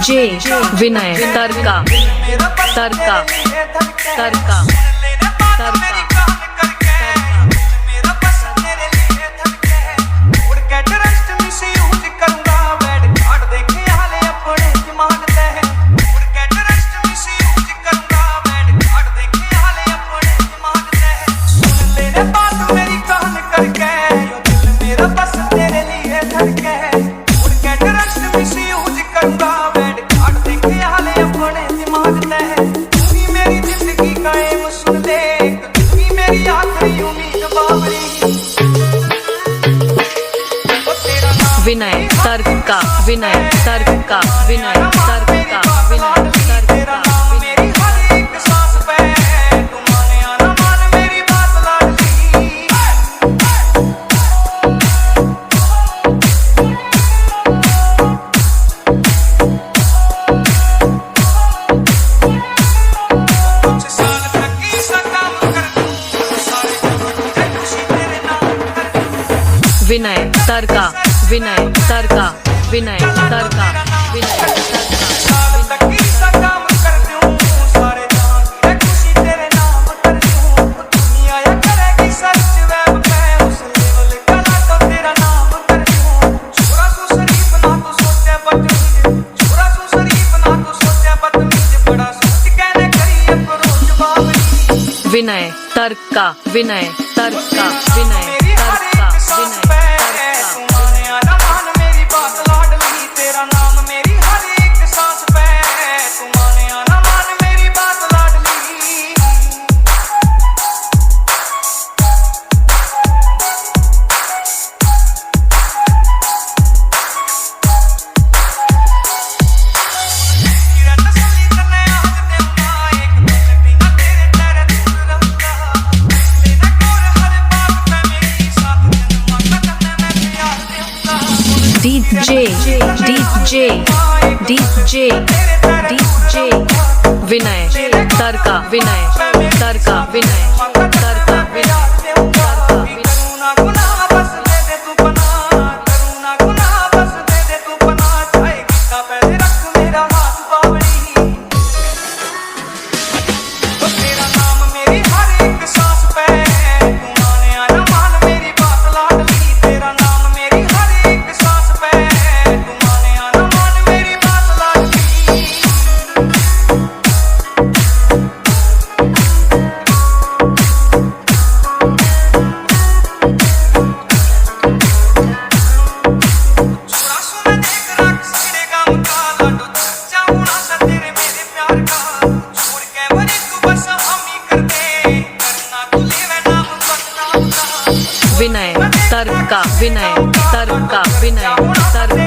DJ विनय तरका तरका तरका तरका। विनय तरका विनय तरका विनय तरका विनय तरका। विनय तरका विनय तरका विनय तरका विनय विनय तरका विनय तरका विनय तरका विनय। डीजे डीजे डीजे डीजे विनय तरका विनय तरका विनय तरका विनय। विनय तरका विनय तरका विनय तरका।